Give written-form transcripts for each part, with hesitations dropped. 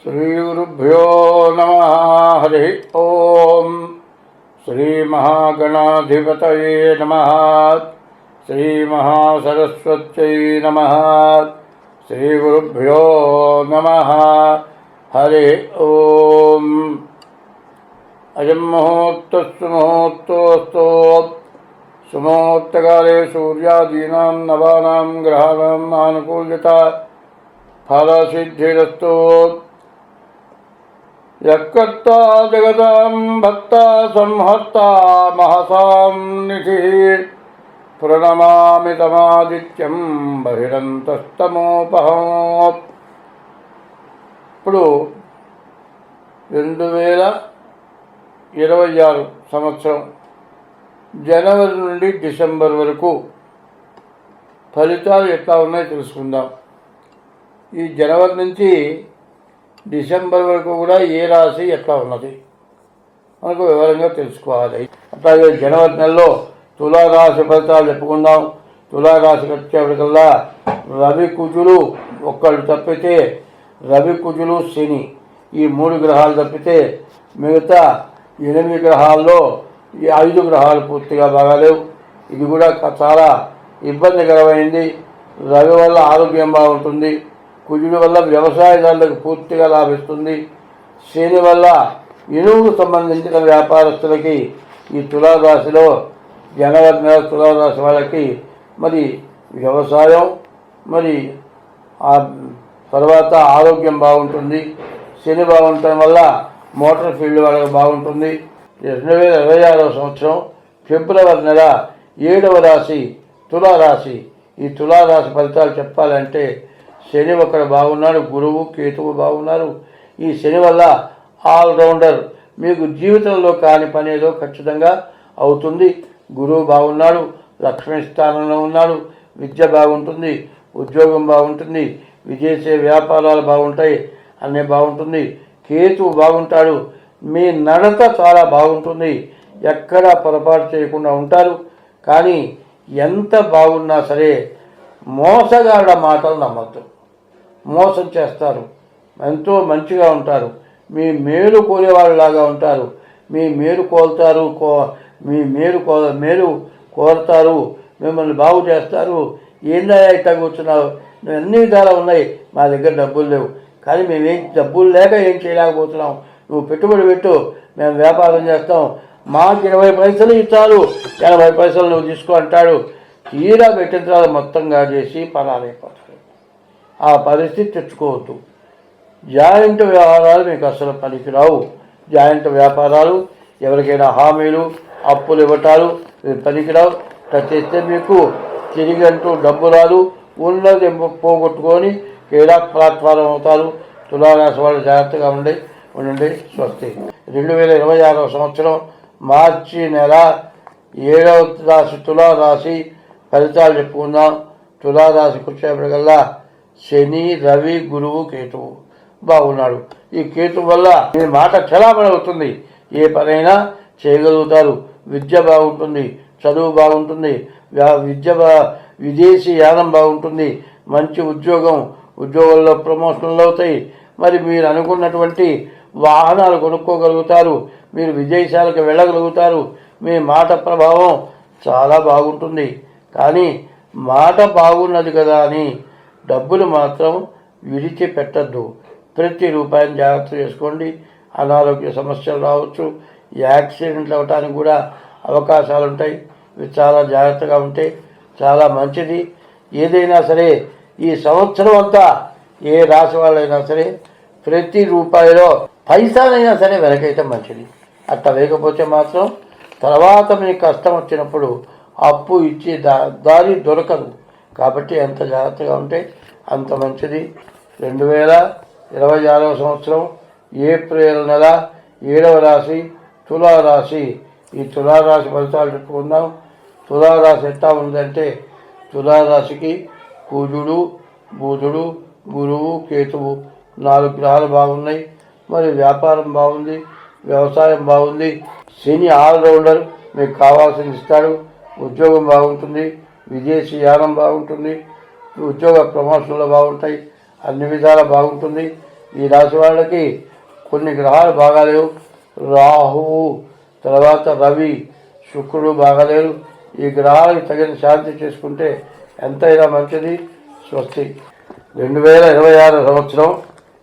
श्रीगुरुभ्यो नमः। हरि ओम। श्रीमहागणाधिपतये नमः। श्रीमहासरस्वत्यै नमः। श्रीगुरुभ्यो नमः। हरि ओम। अयं मुहूर्तस्तु मुहूर्तोऽस्तु सुमुहूर्तकाले सूर्यादीनां नवानां ग्रहाणाम् आनुकूल्यता फलसिद्धिरस्तु। यत्कर्ता जगतां भक्ता संहर्ता महसां निधिः प्रणमामि तमादित्यं बहिरन्तस्तमोपहम्। ఇప్పుడు 2026 సంవత్సరం జనవరి నుండి డిసెంబర్ వరకు ఫలితాలు ఎట్లా ఉన్నాయో తెలుసుకుందాం. ఈ జనవరి నుంచి డిసెంబర్ వరకు కూడా ఏ రాశి ఎట్లా ఉన్నది మనకు వివరంగా తెలుసుకోవాలి. అట్లాగే జనవరి నెలలో తులారాశి ఫలితాలు చెప్పుకుందాం. తులారాశికి వచ్చేప్పటికల్లా రవి కుజులు ఒక్కళ్ళు తప్పితే, రవి కుజులు శని ఈ 3 గ్రహాలు తప్పితే మిగతా 8 గ్రహాల్లో ఈ 5 గ్రహాలు పూర్తిగా బాగాలేవు. ఇది కూడా చాలా ఇబ్బందికరమైంది. రవి వల్ల ఆరోగ్యం బాగుంటుంది, కుజుడి వల్ల వ్యవసాయదారులకు పూర్తిగా లాభిస్తుంది, శని వల్ల ఇనుముకు సంబంధించిన వ్యాపారస్తులకి ఈ తులారాశిలో జనవరి నెల తులారాశి వాళ్ళకి మరి వ్యవసాయం మరి ఆ తర్వాత ఆరోగ్యం బాగుంటుంది. శని బాగుండటం వల్ల మోటార్ ఫీల్డ్ వాళ్ళకి బాగుంటుంది. 2026 సంవత్సరం ఫిబ్రవరి నెల 7వ రాశి తులారాశి. ఈ తులారాశి ఫలితాలు చెప్పాలంటే శని ఒకరు బాగున్నాడు, గురువు కేతువు బాగున్నారు. ఈ శని వల్ల ఆల్రౌండర్, మీకు జీవితంలో కాని పని ఏదో ఖచ్చితంగా అవుతుంది. గురువు బాగున్నాడు, లక్ష్మీ స్థానంలో ఉన్నాడు, విద్య బాగుంటుంది, ఉద్యోగం బాగుంటుంది, విదేశీ వ్యాపారాలు బాగుంటాయి, అన్నీ బాగుంటుంది. కేతువు బాగుంటాడు, మీ నడత చాలా బాగుంటుంది, ఎక్కడా పొరపాటు చేయకుండా ఉంటారు. కానీ ఎంత బాగున్నా సరే మోసగాళ్ళ మాటలు నమ్మద్దు. మోసం చేస్తారు, ఎంతో మంచిగా ఉంటారు, మీ మేలు కోరేవాళ్ళలాగా ఉంటారు, మీ మేలు కోరుతారు, మీ మేలు కోరుతారు, మిమ్మల్ని బాగు చేస్తారు. ఏందా ఇట్లా కూర్చున్నావు, నువ్వు అన్ని విధాలు ఉన్నాయి, మా దగ్గర డబ్బులు లేవు, కానీ మేమేం డబ్బులు లేక ఏం చేయలేకపోతున్నాం, నువ్వు పెట్టుబడి పెట్టు, మేము వ్యాపారం చేస్తాం, మాకు 20 పైసలు ఇచ్చారు, 80 పైసలు నువ్వు తీసుకో అంటాడు. తీరా పెట్టిన తర్వాత మొత్తంగా చేసి పలానైపోతాడు. ఆ పరిస్థితి తెచ్చుకోవద్దు. జాయింట్ వ్యవహారాలు మీకు అసలు పనికిరావు. జాయింట్ వ్యాపారాలు, ఎవరికైనా హామీలు అప్పులు ఇవ్వటాలు పనికిరావు. చేస్తే మీకు తిరిగి అంటూ డబ్బు రాదు, ఉన్నది పోగొట్టుకొని క్రీడా ప్లాట్ఫారం అవుతారు. తులారాశి వాళ్ళు జాగ్రత్తగా ఉండండి. స్వస్తి. 2026 సంవత్సరం మార్చి నెల 7వ రాశి తులారాశి ఫలితాలు చెప్పుకుందాం. తులారాశికి వచ్చేప్పటికల్లా శని, రవి, గురువు, కేతువు బాగున్నాడు. ఈ కేతువు వల్ల మీ మాట చలామణి అవుతుంది, ఏ పనైనా చేయగలుగుతారు. విద్య బాగుంటుంది, చదువు బాగుంటుంది, విదేశీ యానం బాగుంటుంది, మంచి ఉద్యోగంలో ప్రమోషన్లు అవుతాయి. మరి మీరు అనుకున్నటువంటి వాహనాలు కొనుక్కోగలుగుతారు, మీరు విదేశాలకు వెళ్ళగలుగుతారు. మీ మాట ప్రభావం చాలా బాగుంటుంది. కానీ మాట బాగున్నది కదా అని డబ్బులు మాత్రం విడిచిపెట్టద్దు. ప్రతి రూపాయిని జాగ్రత్త చేసుకోండి. అనారోగ్య సమస్యలు రావచ్చు, యాక్సిడెంట్లు అవ్వటానికి కూడా అవకాశాలు ఉంటాయి. ఇవి చాలా జాగ్రత్తగా ఉంటే చాలా మంచిది. ఏదైనా సరే ఈ సంవత్సరం అంతా ఏ రాశి వాళ్ళైనా సరే ప్రతి రూపాయిలో పైసానైనా సరే వెనకైతే మంచిది. అట్లా వేయకపోతే మాత్రం తర్వాత మీకు కష్టం వచ్చినప్పుడు అప్పు ఇచ్చి దారి దొరకదు. కాబట్టి ఎంత జాగ్రత్తగా ఉంటే అంత మంచిది. 2026 సంవత్సరం ఏప్రిల్ నెల 7వ రాశి తులారాశి. ఈ తులారాశి ఫలితాలు చెప్పుకుందాం. తులారాశి ఎట్లా ఉందంటే తులారాశికి కుజుడు, బుధుడు, గురువు, కేతువు 4 గ్రహాలు బాగున్నాయి. మరి వ్యాపారం బాగుంది, వ్యవసాయం బాగుంది. శని ఆల్రౌండర్, మీకు కావాల్సింది ఇస్తాడు. ఉద్యోగం బాగుంటుంది, విదేశీ యానం బాగుంటుంది, ఉద్యోగ ప్రమోషన్లు బాగుంటాయి, అన్ని విధాలా బాగుంటుంది. ఈ రాశి వాళ్ళకి కొన్ని గ్రహాలు బాగాలేవు. రాహువు, తర్వాత రవి, శుక్రుడు బాగాలేరు. ఈ గ్రహాలకు తగిన శాంతి చేసుకుంటే ఎంతైనా మంచిది. స్వస్తి. 2026 సంవత్సరం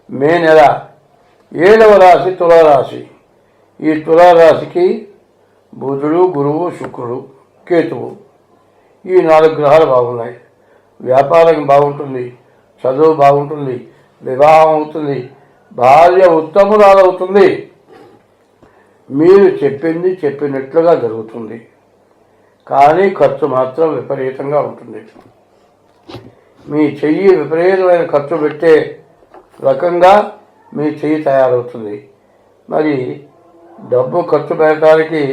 మే నెల 7వ రాశి తులారాశి. ఈ తులారాశికి బుధుడు, గురువు, శుక్రుడు, కేతువు ఈ 4 గ్రహాలు బాగున్నాయి. వ్యాపారం బాగుంటుంది, చదువు బాగుంటుంది, వివాహం అవుతుంది, భార్య ఉత్తమురాలవుతుంది, మీరు చెప్పింది చెప్పినట్లుగా జరుగుతుంది. కానీ ఖర్చు మాత్రం విపరీతంగా ఉంటుంది. మీ చెయ్యి విపరీతమైన ఖర్చు పెట్టే రకంగా మీ చెయ్యి తయారవుతుంది. మరి డబ్బు ఖర్చు పెట్టడానికి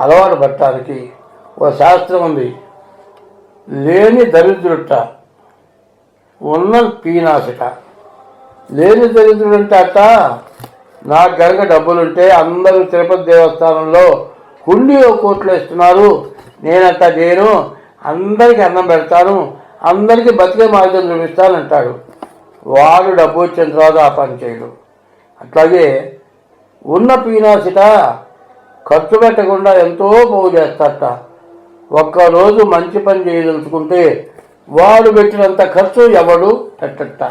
అలవాటు పడటానికి ఒక శాస్త్రం ఉంది. లేని దరిద్రుట, ఉన్న పీనాశట. లేని దరిద్రుడంటే అట్ట, నాకు కనుక డబ్బులుంటే అందరూ తిరుపతి దేవస్థానంలో హుండీ 1 కోట్లు ఇస్తున్నారు, నేనంతా చేయను, అందరికీ అన్నం పెడతాను, అందరికీ బతికే మార్గం చూపిస్తానంటాడు. వాడు డబ్బు వచ్చిన తర్వాత ఆ పని చేయడు. అట్లాగే ఉన్న పీనాశిట ఖర్చు పెట్టకుండా ఎంతో పోగు చేస్తాట. ఒక్కరోజు మంచి పని చేయదలుచుకుంటే వాడు పెట్టినంత ఖర్చు ఎవడు పెట్టట,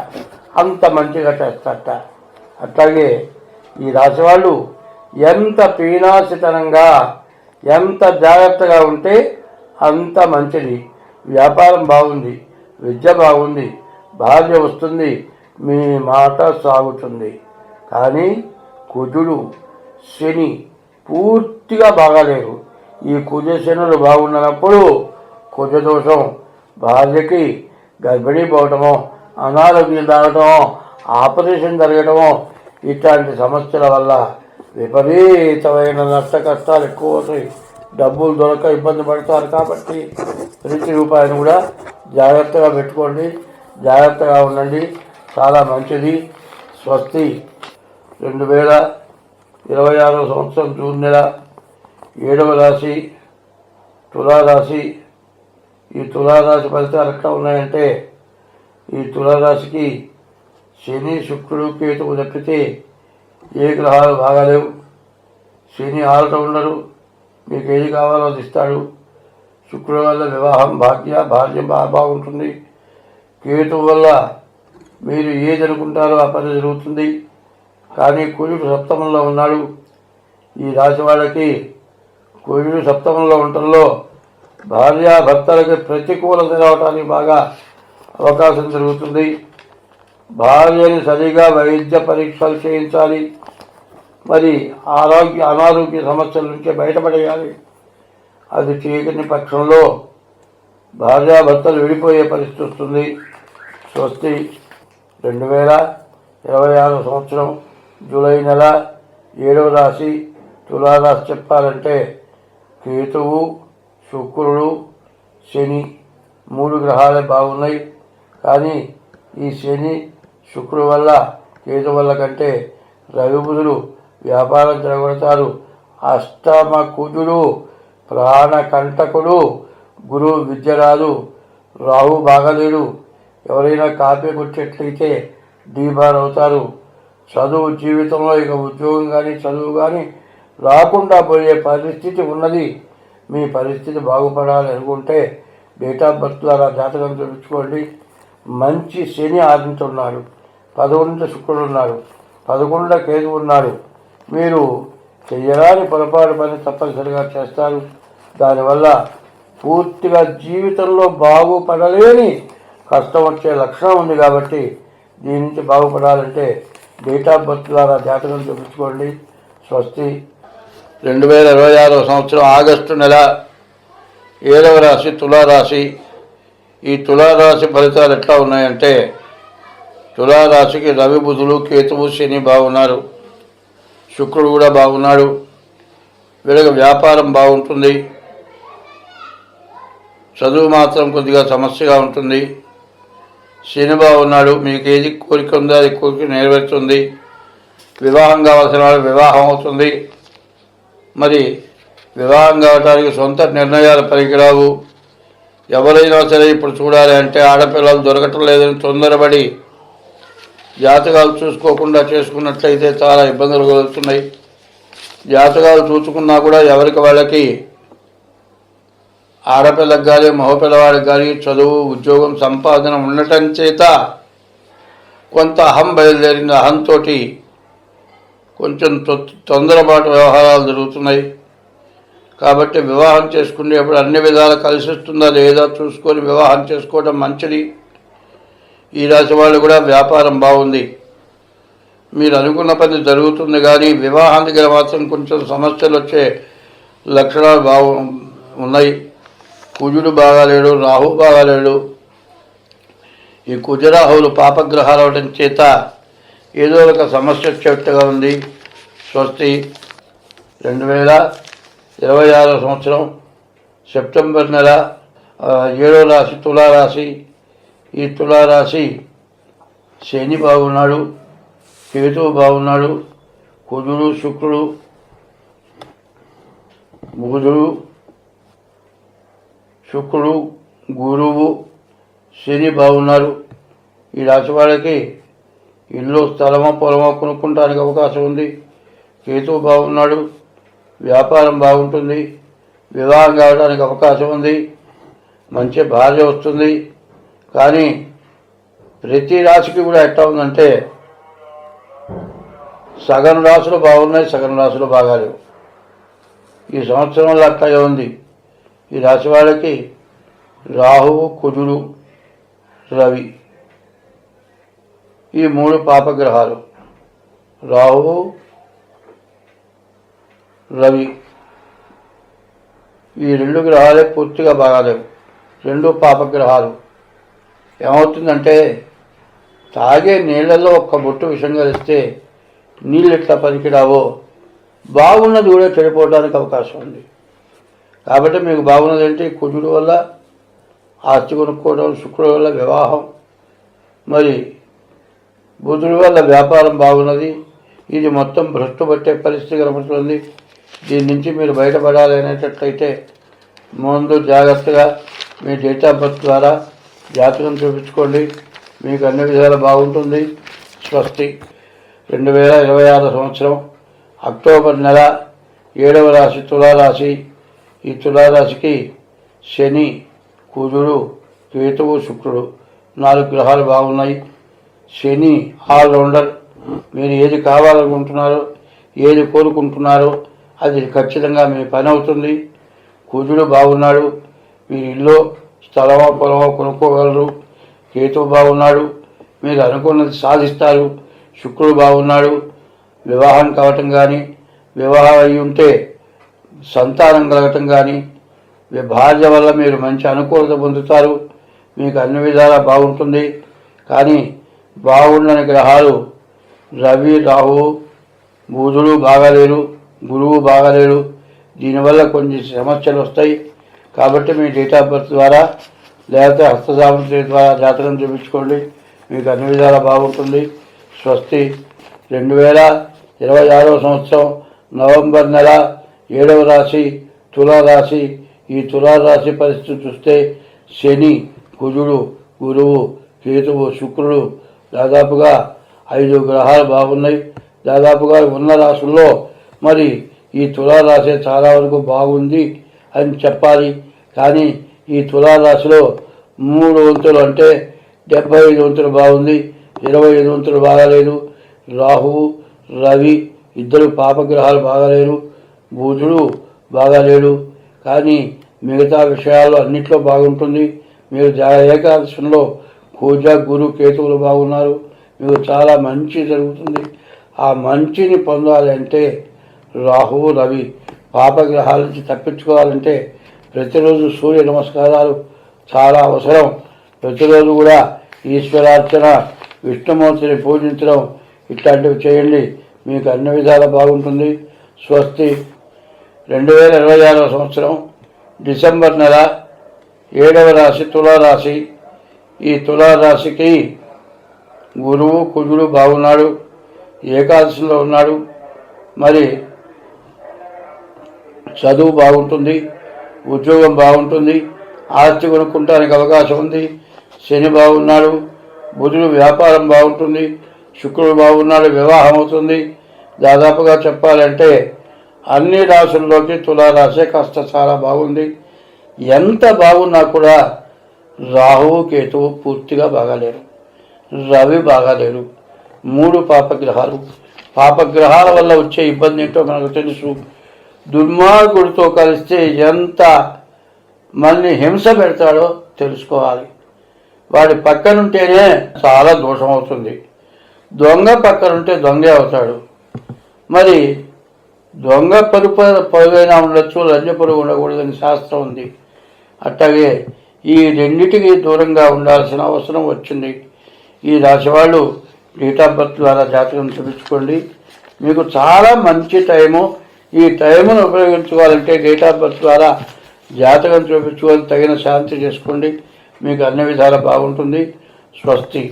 అంత మంచిగా చేస్తాట. అట్లాగే ఈ రాశి వాళ్ళు ఎంత పీనాశితనంగా, ఎంత జాగ్రత్తగా ఉంటే అంత మంచిది. వ్యాపారం బాగుంది, విద్య బాగుంది, భార్య వస్తుంది, మీ మాట సాగుతుంది. కానీ కుజుడు, శని పూర్తిగా బాగాలేరు. ఈ కుజ శనులు బాగున్నప్పుడు కుజదోషం, భార్యకి గర్భిణీ పోవటమో, అనారోగ్యం రావటమో, ఆపరేషన్ జరగటమో, ఇట్లాంటి సమస్యల వల్ల విపరీతమైన నష్ట కష్టాలు ఎక్కువ అవుతాయి. డబ్బులు దొరక ఇబ్బంది పడతారు. కాబట్టి ప్రతి రూపాయలు కూడా జాగ్రత్తగా పెట్టుకోండి, జాగ్రత్తగా ఉండండి, చాలా మంచిది. స్వస్తి. 2026 సంవత్సరం జూన్ నెల 7వ రాశి తులారాశి. ఈ తులారాశి ఫలితాలు ఎట్లా ఉన్నాయంటే, ఈ తులారాశికి శని, శుక్రుడు, కేతువు తప్పితే ఏ గ్రహాలు బాగాలేవు. శని ఆలట ఉండరు, మీకు ఏది కావాలో అది ఇస్తాడు. శుక్రుడు వల్ల వివాహం, భార్య బాగుంటుంది. కేతువు వల్ల మీరు ఏది అనుకుంటారో ఆ పని జరుగుతుంది. కానీ కుజుడు సప్తమంలో ఉన్నాడు. ఈ రాశి వాళ్ళకి కుజుడు సప్తమంలో ఉండటంలో భార్యాభర్తలకి ప్రతికూలత రావడానికి బాగా అవకాశం జరుగుతుంది. భార్యని సరిగా వైద్య పరీక్షలు చేయించాలి. మరి అనారోగ్య సమస్యల నుంచి బయటపడేయాలి. అది చేయని పక్షంలో భార్యాభర్తలు విడిపోయే పరిస్థితి వస్తుంది. స్వస్తి. 2026 సంవత్సరం జూలై నెల 7వ రాశి తులారాశి చెప్పాలంటే కేతువు, శుక్రుడు, శని 3 గ్రహాలే బాగున్నాయి. కానీ ఈ శని, శుక్రుడు వల్ల, కేతు వల్ల కంటే రవి, బుధుడు వ్యాపారం జరగొడతారు. అష్టమ కుజుడు ప్రాణకంటకుడు, గురువు విద్యరాదు, రాహు బాగలేడు. ఎవరైనా కాపీ కొట్టేట్లయితే డీబార్ అవుతారు. చదువు జీవితంలో ఇక ఉద్యోగం కానీ చదువు కానీ రాకుండా పోయే పరిస్థితి ఉన్నది. మీ పరిస్థితి బాగుపడాలి అనుకుంటే డేట్ ఆఫ్ బర్త్ ద్వారా జాతకం చూపించుకోండి. మంచి శని ఆదించున్నాడు, 11 శుక్రుడు ఉన్నాడు, 11 కేతు ఉన్నాడు. మీరు చెయ్యరాని పొరపాటు పని తప్పనిసరిగా చేస్తారు. దానివల్ల పూర్తిగా జీవితంలో బాగుపడలేని కష్టం వచ్చే లక్షణం ఉంది. కాబట్టి దీని నుంచి బాగుపడాలంటే డేట్ ఆఫ్ బర్త్ ద్వారా జాతకం చూపించుకోండి. స్వస్తి. 2026 సంవత్సరం ఆగస్టు నెల 7వ రాశి తులారాశి. ఈ తులారాశి ఫలితాలు ఎట్లా ఉన్నాయంటే, తులారాశికి రవి, బుధులు, కేతువు, శని బాగున్నారు. శుక్రుడు కూడా బాగున్నాడు. వీళ్ళకి వ్యాపారం బాగుంటుంది. చదువు మాత్రం కొద్దిగా సమస్యగా ఉంటుంది. శని బాగున్నాడు, మీకు ఏది కోరిక ఉందో అది కోరిక నెరవేరుతుంది. వివాహం కావాల్సిన వాళ్ళు వివాహం అవుతుంది. మరి వివాహం కావడానికి సొంత నిర్ణయాలు పనికిరావు. ఎవరైనా సరే ఇప్పుడు చూడాలి అంటే ఆడపిల్లలు దొరకటం లేదని తొందరపడి జాతకాలు చూసుకోకుండా చేసుకున్నట్లయితే చాలా ఇబ్బందులు కలుగుతున్నాయి. జాతకాలు చూసుకున్నా కూడా ఎవరికి వాళ్ళకి ఆడపిల్లకి కానీ మగపిల్లవాడికి కానీ చదువు, ఉద్యోగం, సంపాదన ఉండటం చేత కొంత అహం బయలుదేరిన అహంతో కొంచెం తొందరపాటు వ్యవహారాలు జరుగుతున్నాయి. కాబట్టి వివాహం చేసుకునేప్పుడు అన్ని విధాలు కలిసి వస్తుందా లేదా చూసుకొని వివాహం చేసుకోవడం మంచిది. ఈ రాశి వాళ్ళు కూడా వ్యాపారం బాగుంది, మీరు అనుకున్న పని జరుగుతుంది. కానీ వివాహం దగ్గర మాత్రం కొంచెం సమస్యలు వచ్చే లక్షణాలు ఉన్నాయి. కుజుడు బాగాలేడు, రాహు బాగాలేడు. ఈ కుజరాహువులు పాపగ్రహాలు అవడం చేత ఏదో ఒక సమస్య వచ్చేట్టుగా ఉంది. స్వస్తి. 2026 సంవత్సరం సెప్టెంబర్ నెల 7వ రాశి తులారాశి. ఈ తులారాశి శని బాగున్నాడు, కేతువు బాగున్నాడు, కుజుడు, శుక్రుడు, బుధుడు, గురువు, శని బాగున్నారు. ఈ రాశి వాళ్ళకి ఇల్లు, స్థలమో, పొలమో కొనుక్కోవడానికి అవకాశం ఉంది. కేతువు బాగున్నాడు, వ్యాపారం బాగుంటుంది, వివాహం కావడానికి అవకాశం ఉంది, మంచి భార్య వస్తుంది. కానీ ప్రతి రాశికి కూడా ఎట్లా ఉందంటే సగం రాశులు బాగున్నాయి, సగం రాశులు బాగాలేవు. ఈ సంవత్సరంలో అట్లాగే ఉంది. ఈ రాశి వాళ్ళకి రాహువు, కుజుడు, రవి ఈ 3 పాపగ్రహాలు. రాహువు, రవి ఈ 2 గ్రహాలే పూర్తిగా బాగాలేవు, 2 పాపగ్రహాలు. ఏమవుతుందంటే తాగే నీళ్ళల్లో ఒక్క బొట్టు విషం కలిస్తే నీళ్ళు ఎట్లా పనికిరావో బాగున్నది కూడా చెడిపోవడానికి అవకాశం ఉంది. కాబట్టి మీకు బాగున్నది ఏంటి? కుజుడు వల్ల ఆస్తి కొనుక్కోవడం, శుక్రుడు వల్ల వివాహం, మరి బుధుడి వల్ల వ్యాపారం బాగున్నది. ఇది మొత్తం భ్రష్టు పట్టే పరిస్థితి కనబడుతుంది. దీని నుంచి మీరు బయటపడాలి అనేటట్లయితే ముందు జాగ్రత్తగా మీ డేట్ ఆఫ్ బర్త్ ద్వారా జాతకం చూపించుకోండి, మీకు అన్ని విధాలు బాగుంటుంది. స్వస్తి. 2026 సంవత్సరం అక్టోబర్ నెల 7వ రాశి తులారాశి. ఈ తులారాశికి శని, కుజుడు, కేతువు, శుక్రుడు 4 గ్రహాలు బాగున్నాయి. శని ఆల్రౌండర్. మీరు ఏది కావాలనుకుంటున్నారో, ఏది కోరుకుంటున్నారో అది ఖచ్చితంగా మీ పని అవుతుంది. కుజుడు బాగున్నాడు, మీరు ఇల్లు, స్థలమో, పొలమో కొనుక్కోగలరు. కేతువు బాగున్నాడు, మీరు అనుకున్నది సాధిస్తారు. శుక్రుడు బాగున్నాడు, వివాహం కావటం కానీ, వివాహం అయి ఉంటే సంతానం కలగటం కానీ, భార్య వల్ల మీరు మంచి అనుకూలత పొందుతారు. మీకు అన్ని విధాలా బాగుంటుంది. కానీ బాగుండని గ్రహాలు రవి, రాహు, బుధుడు బాగాలేరు, గురువు బాగాలేరు. దీనివల్ల కొన్ని సమస్యలు వస్తాయి. కాబట్టి మీ డేట్ ఆఫ్ బర్త్ ద్వారా లేకపోతే హస్తసాముద్రి ద్వారా జాతకం చూపించుకోండి, మీకు అన్ని విధాలా బాగుంటుంది. స్వస్తి. 2026 సంవత్సరం నవంబర్ నెల 7వ రాశి తులారాశి. ఈ తులారాశి పరిస్థితి చూస్తే శని, కుజుడు, గురువు, కేతువు, శుక్రుడు దాదాపుగా 5 గ్రహాలు బాగున్నాయి. దాదాపుగా ఉన్న రాశుల్లో మరి ఈ తులారాశి చాలా వరకు బాగుంది అని చెప్పాలి. కానీ ఈ తులారాశిలో 3 వంతులు అంటే 75 వంతులు బాగుంది, 25 వంతులు బాగాలేదు. రాహువు, రవి ఇద్దరు పాపగ్రహాలు బాగాలేరు, బుధుడు బాగాలేడు. కానీ మిగతా విషయాల్లో అన్నిట్లో బాగుంటుంది. మీరు ఏకాదశంలో పూజ, గురు, కేతువులు బాగున్నారు, మీకు చాలా మంచి జరుగుతుంది. ఆ మంచిని పొందాలి అంటే రాహువు, రవి పాపగ్రహాల నుంచి తప్పించుకోవాలంటే ప్రతిరోజు సూర్య నమస్కారాలు చాలా అవసరం. ప్రతిరోజు కూడా ఈశ్వరార్చన, విష్ణుమూర్తిని పూజించడం ఇట్లాంటివి చేయండి, మీకు అన్ని విధాలా బాగుంటుంది. స్వస్తి. 2026 సంవత్సరం డిసెంబర్ నెల 7వ రాశి తులారాశి. ఈ తులారాశికి గురువు, కుజుడు బాగున్నాడు, ఏకాదశిలో ఉన్నాడు. మరి చదువు బాగుంటుంది, ఉద్యోగం బాగుంటుంది, ఆస్తి కొనుక్కోవడానికి అవకాశం ఉంది. శని బాగున్నాడు, బుధుడు వ్యాపారం బాగుంటుంది, శుక్రుడు బాగున్నాడు, వివాహం అవుతుంది. దాదాపుగా చెప్పాలంటే అన్ని రాశుల్లోకి తులారాశే కాస్త చాలా బాగుంది. ఎంత బాగున్నా కూడా రాహువు కేతువు పూర్తిగా బాగాలేరు, రవి బాగాలేరు. 3 పాపగ్రహాలు. పాపగ్రహాల వల్ల వచ్చే ఇబ్బంది ఏంటో మనకు తెలుసు. దుర్మార్గుడితో కలిస్తే ఎంత మనల్ని హింస పెడతాడో తెలుసుకోవాలి. వాడి పక్కనుంటేనే చాలా దోషం అవుతుంది. దొంగ పక్కనుంటే దొంగే అవుతాడు. మరి దొంగ పరుగైనా ఉండొచ్చు, లంజ పరుగు ఉండకూడదని శాస్త్రం ఉంది. అట్లాగే ఈ రెండింటికి దూరంగా ఉండాల్సిన అవసరం వచ్చింది. ఈ రాశి వాళ్ళు డేట్ ఆఫ్ బర్త్ ద్వారా జాతకం చూపించుకోండి. మీకు చాలా మంచి టైము. ఈ టైమును ఉపయోగించుకోవాలంటే డేట్ ఆఫ్ బర్త్ ద్వారా జాతకం చూపించుకొని తగిన శాంతి చేసుకోండి. మీకు అన్ని విధాలా బాగుంటుంది. స్వస్తి.